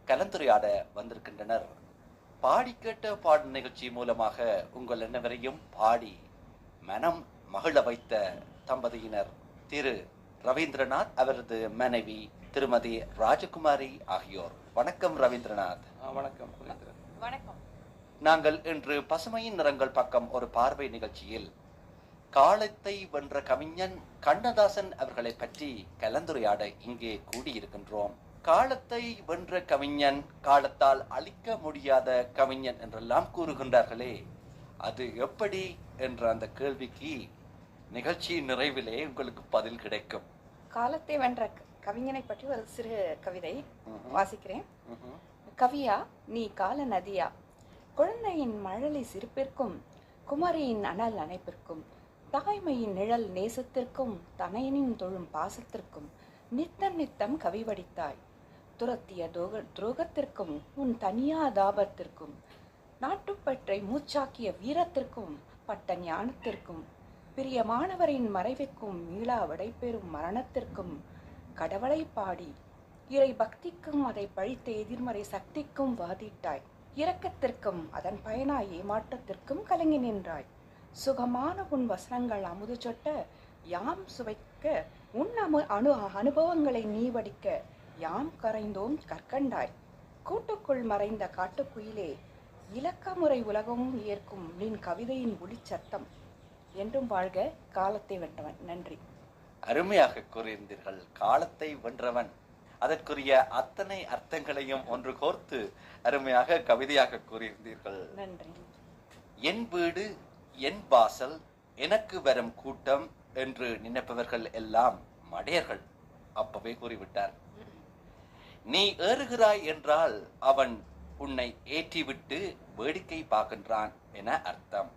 கலந்துரையாட வந்திருக்கின்றனர். பாடி கேட்ட பாடு நிகழ்ச்சி மூலமாக உங்கள் அனைவரையும் பாடி மனம் மகிழ வைத்த தம்பதியினர் திரு ரவீந்திரநாத், அவரது மனைவி திருமதி ராஜகுமாரி ஆகியோர். வணக்கம் ரவீந்திரநாத். வணக்கம். வணக்கம். நாங்கள் இன்று பசுமையின் நிறங்கள் பக்கம் ஒரு பார்வை நிகழ்ச்சியில் காலத்தை வென்ற கவிஞன் கண்ணதாசன் அவர்களை பற்றி கலந்துரையாட இங்கே கூடியிருக்கின்றோம். காலத்தை வென்ற கவிஞன், காலத்தால் அழிக்க முடியாத கவிஞன் என்றெல்லாம் கூறுகின்றார்களே, அது எப்படி என்ற அந்த கேள்விக்கு நிகழ்ச்சி நிறைவிலே உங்களுக்கு பதில் கிடைக்கும். காலத்தை வென்ற கவிஞனை பற்றி ஒரு சிறு கவிதை வாசிக்கிறேன். கவியா நீ கால நதியா, குழந்தையின் மழலை சிரிப்பிற்கும் குமரியின் அனல் அணைப்பிற்கும் தாய்மையின் நிழல் நேசத்திற்கும் தனையனின் தொழும் பாசத்திற்கும் நித்தம் நித்தம் கவி வடித்தாய். துரத்திய துரோகத்திற்கும் உன் தனியா தாபத்திற்கும் நாட்டுப்பற்றை மூச்சாக்கிய வீரத்திற்கும் பட்ட ஞானத்திற்கும் பிரியமானவரின் மறைவுக்கும் மீளா விடைபெறும் மரணத்திற்கும் கடவுளை பாடி இறை பக்திக்கும் அதை பழித்த எதிர்மறை சக்திக்கும் வாதிட்டாய். இரக்கத்திற்கும் அதன் பயனாய் ஏமாற்றத்திற்கும் கலங்கி நின்றாய். சுகமான உன் வசனங்கள் அமுது சொட்ட யாம் சுவைக்க உன் அனுபவங்களை நீ வடிக்க யாம் கரைந்தோம் கற்கண்டாய். கூட்டுக்குள் மறைந்த காட்டுக்குயிலே இலக்கமுறை உலகமும் ஏற்கும் நின் கவிதையின் ஒளிச்சத்தம் என்றும் வாழ்க காலத்தை வென்றவன். நன்றி. அருமையாக கூறியிருந்தீர்கள். காலத்தை வென்றவன், அதற்குரிய அத்தனை அர்த்தங்களையும் ஒன்று கோர்த்து அருமையாக கவிதையாக கூறியிருந்தீர்கள். நன்றி. என் வீடு என் வாசல் எனக்கு வரும் கூட்டம் என்று நினைப்பவர்கள் எல்லாம் மடையர்கள். அப்பவே கூறிவிட்டார். நீ ஏறுகிறாய் என்றால் அவன் உன்னை ஏற்றிவிட்டு வேடிக்கை பார்க்கின்றான் என அர்த்தம்.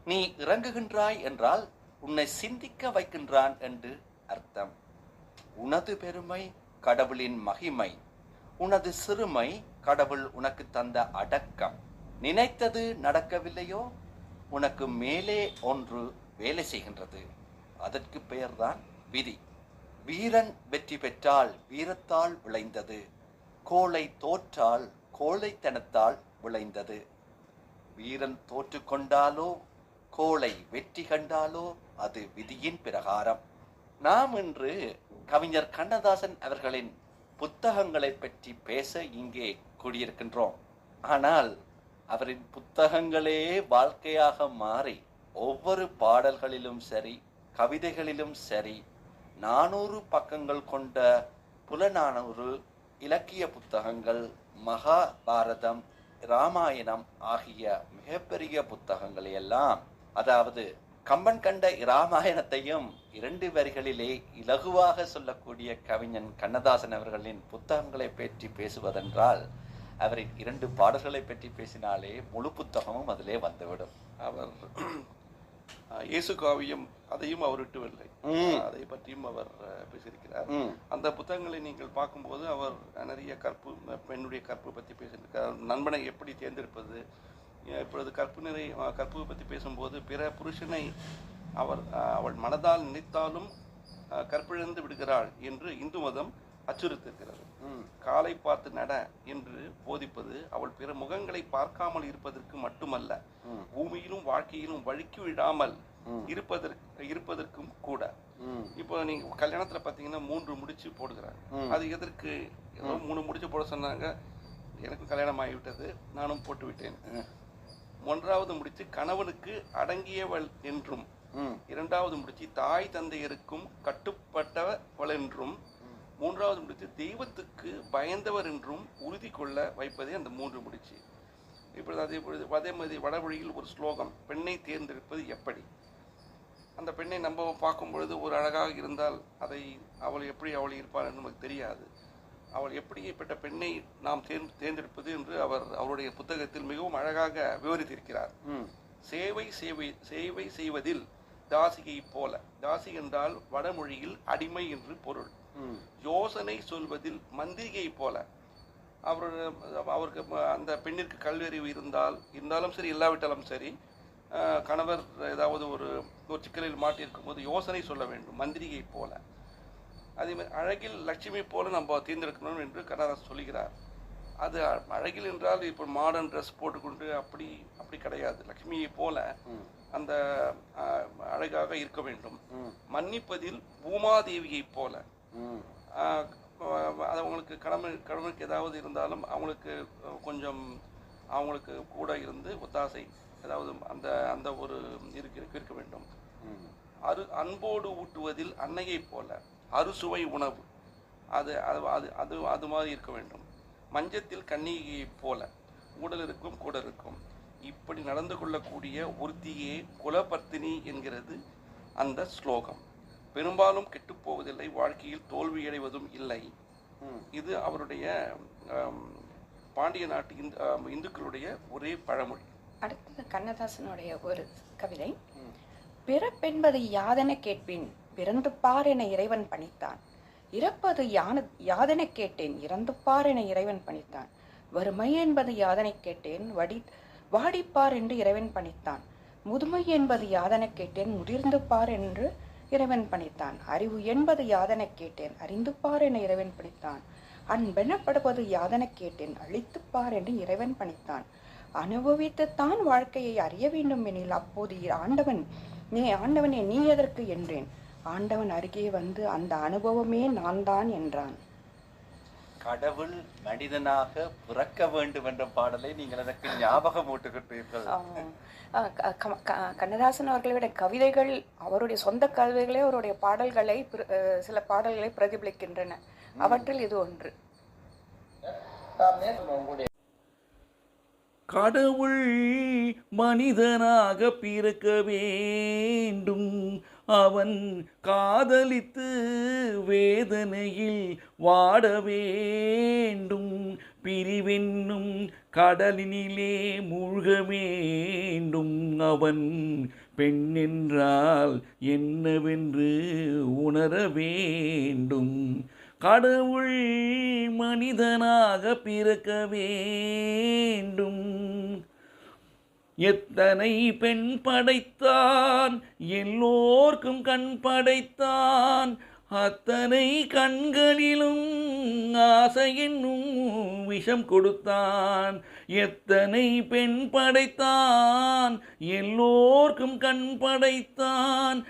நீ இறங்குகின்றாய் என்றால் உன்னை சிந்திக்க வைக்கின்றான் என்று அர்த்தம். உனது பெருமை கடவுளின் மகிமை, உனது சிறுமை கடவுள் உனக்கு தந்த அடக்கம். நினைத்தது நடக்கவில்லையோ, உனக்கு மேலே ஒன்று வேலை செய்கின்றது. அதற்கு பெயர்தான் விதி. வீரன் வெற்றி பெற்றால் வீரத்தால் விளைந்தது, கோழை தோற்றால் கோழைத்தனத்தால் விளைந்தது. வீரன் தோற்று கொண்டாலோ கோழை வெற்றி கண்டாலோ அது விதியின் பிரகாரம். நாம் இன்று கவிஞர் கண்ணதாசன் அவர்களின் புத்தகங்களை பற்றி பேச இங்கே கூடியிருக்கின்றோம். ஆனால் அவரின் புத்தகங்களே வாழ்க்கையாக மாறி ஒவ்வொரு பாடல்களிலும் சரி கவிதைகளிலும் சரி 400 பக்கங்கள் கொண்ட புலநானூறு இலக்கிய புத்தகங்கள், மகாபாரதம், இராமாயணம் ஆகிய மிகப்பெரிய புத்தகங்களை எல்லாம், அதாவது கம்பன் கண்ட இராமாயணத்தையும் 2 வரிகளிலே இலகுவாக சொல்லக்கூடிய கவிஞன் கண்ணதாசன் அவர்களின் புத்தகங்களை பற்றி பேசுவதென்றால் அவரின் 2 பாடல்களை பற்றி பேசினாலே முழு புத்தகமும் அதிலே வந்துவிடும். அவர் இயேசு காவியம் அதையும் அவர் விட்டுவில்லை, அதை பற்றியும் அவர் பேசியிருக்கிறார். அந்த புத்தகங்களை நீங்கள் பார்க்கும்போது அவர் நிறைய கற்பு, பெண்ணுடைய கற்பு பற்றி பேசியிருக்கிறார். நண்பனை எப்படி தேர்ந்தெடுப்பது, இப்பொழுது கற்பு பற்றி பேசும்போது பிற புருஷனை அவள் மனதால் நினைத்தாலும் கற்பிழந்து விடுகிறாள் என்று இந்து மதம் அச்சுறுத்திருக்கிறது. காலை பார்த்து நட என்று போதிப்பது அவள் பிற முகங்களை பார்க்காமல் இருப்பதற்கு மட்டுமல்ல, பூமியிலும் வாழ்க்கையிலும் வழுக்கி விடாமல் இருப்பதற்கும் கூட. இப்போ நீங்க கல்யாணத்துல பாத்தீங்கன்னா 3 முடிச்சு போடுகிறாங்க. அது எதற்கு? ஏதோ 3 முடிச்சு போட சொன்னாங்க. எனக்கும் கல்யாணம் ஆகிவிட்டது, நானும் போட்டு விட்டேன். 1வது முடிச்சு கணவனுக்கு அடங்கியவள் என்றும், 2வது முடிச்சு தாய் தந்தையருக்கும் கட்டுப்பட்டவள் என்றும், 3வது முடிச்சு தெய்வத்துக்கு பயந்தவர் என்றும் உறுதி கொள்ள வைப்பதே அந்த 3 முடிச்சு. இப்பொழுது அதே மாதிரி வடமொழியில் ஒரு ஸ்லோகம், பெண்ணை தேர்ந்தெடுப்பது எப்படி? அந்த பெண்ணை நம்ம பார்க்கும் பொழுது ஒரு அழகாக இருந்தால் அவள் எப்படி இருப்பாள் என்று நமக்கு தெரியாது. அவள் எப்படிப்பட்ட பெண்ணை நாம் தேர்ந்தெடுப்பது என்று அவருடைய புத்தகத்தில் மிகவும் அழகாக விவரித்திருக்கிறார். சேவை செய்வதில் தாசியை போல, தாசி என்றால் வடமொழியில் அடிமை என்று பொருள். யோசனை சொல்வதில் மந்திரிகை போல, அவருக்கு அந்த பெண்ணிற்கு கல்வியறிவு இருந்தாலும் சரி, இல்லாவிட்டாலும் சரி, கணவர் ஏதாவது ஒரு சிக்கலில் மாட்டியிருக்கும் போது யோசனை சொல்ல வேண்டும், மந்திரிகை போல. அதே மாதிரி அழகில் லட்சுமி போல நம்ம தேர்ந்தெடுக்கணும் என்று கண்ணதாசன் சொல்லுகிறார். அது அழகில் என்றால் இப்போ மாடர்ன் ட்ரெஸ் போட்டுக்கொண்டு அப்படி அப்படி கிடையாது. லக்ஷ்மியை போல அந்த அழகாக இருக்க வேண்டும். மன்னிப்பதில் பூமாதேவியை போல அது அவங்களுக்கு கடமைக்கு ஏதாவது இருந்தாலும் அவங்களுக்கு கொஞ்சம் அவங்களுக்கு கூட இருந்து ஒத்தாசை ஏதாவது அந்த அந்த ஒரு இருக்க வேண்டும். அன்போடு ஊட்டுவதில் அன்னையை போல அறுசுவை உணவு அது அது அது அது மாதிரி இருக்க வேண்டும். மஞ்சத்தில் கன்னிகையை போல உடல் இருக்கும் கூட இருக்கும். இப்படி நடந்து கொள்ளக்கூடிய ஒருத்தியே குலபர்த்தினி என்கிறது அந்த ஸ்லோகம். பெரும்பாலும் கெட்டுப்போவதில்லை, வாழ்க்கையில் தோல்வியடைவதும் இல்லை. இது அவருடைய பாண்டிய நாட்டு இந்துக்களுடைய ஒரே பழமொழி. அடுத்தது கண்ணதாசனுடைய ஒரு கவிதை. பிறப்பென்பது யாதென கேட்பின் பிறந்து பார் என இறைவன் பணித்தான். இறப்பது யாதென கேட்டேன் இறந்து பார் என இறைவன் பணித்தான். வறுமை என்பது யாதனை கேட்டேன் வாடிப்பார் என்று இறைவன் பணித்தான். முதுமை என்பது யாதென கேட்டேன் முதிர்ந்து பார் என்று இறைவன் பணித்தான். அறிவு என்பது யாதென கேட்டேன் அறிந்து பார் என இறைவன் பணித்தான். அன்பெனப்படுவது யாதென கேட்டேன் அழித்துப்பார் என்று இறைவன் பணித்தான். அனுபவித்துத்தான் வாழ்க்கையை அறிய வேண்டும் எனில் அப்போது ஆண்டவனே நீ எதற்கு என்றேன். ஆண்டவன் அருகே வந்து அந்த அனுபவமே நான் தான் என்றான். கடவுள் மனிதனாக பிறக்க வேண்டும் என்ற பாடலை நீங்கள் எனக்கு ஞாபகம் ஊட்டுகின்றீர்கள். கண்ணதாசன் அவர்களுடைய கவிதைகள், அவருடைய சொந்த கவிதைகளே அவருடைய பாடல்களை சில பாடல்களை பிரதிபலிக்கின்றன. அவற்றில் இது ஒன்று. கடவுள் மனிதனாக பிறக்க வேண்டும், அவன் காதலித்து வேதனையில் வாட வேண்டும், பிரிவென்னும் கடலினிலே மூழ்க வேண்டும், அவன் பெண் என்றால் என்னவென்று உணர வேண்டும். கடவுள் மனிதனாக பிறக்க வேண்டும். எத்தனை பெண் படைத்தான், எல்லோர்க்கும் கண் படைத்தான், அத்தனை கண்களிலும் ஆசை என்னும் விஷம் கொடுத்தான். எத்தனை பெண் படைத்தான், எல்லோர்க்கும் கண் படைத்தான்,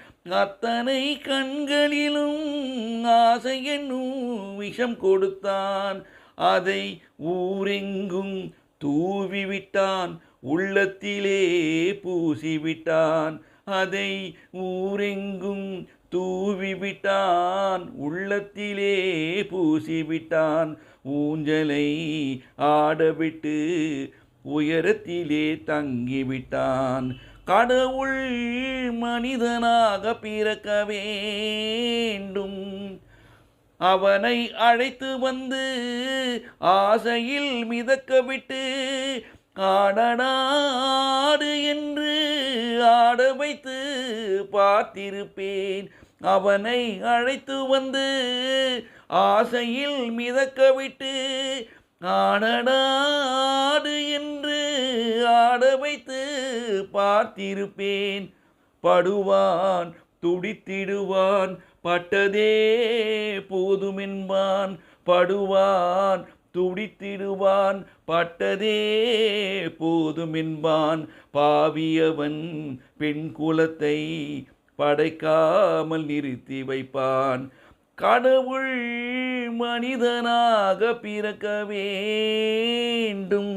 அத்தனை கண்களிலும் ஆசை என்னும் விஷம் கொடுத்தான். அதை ஊரெங்கும் தூவிவிட்டான், உள்ளத்திலே பூசிவிட்டான். அதை ஊரெங்கும் தூவிவிட்டான், உள்ளத்திலே பூசிவிட்டான். ஊஞ்சலை ஆடவிட்டு உயரத்திலே தங்கிவிட்டான். கடவுள் மனிதனாக பிறக்க வேண்டும். அவனை அழைத்து வந்து ஆசையில் மிதக்க விட்டு ஆடனாடு என்று ஆட வைத்து பார்த்திருப்பேன். அவனை அழைத்து வந்து ஆசையில் மிதக்க விட்டு ஆடனாடு என்று ஆட வைத்து பார்த்திருப்பேன். படுவான் துடித்திடுவான், பட்டதே போதுமென்பான். படுவான் துடித்திடுவான், பட்டதே போதுமென்பான். பாவியவன் பெண் குலத்தை படைக்காமல் நிறுத்தி வைப்பான். கடவுள் மனிதனாக பிறக்க வேண்டும்.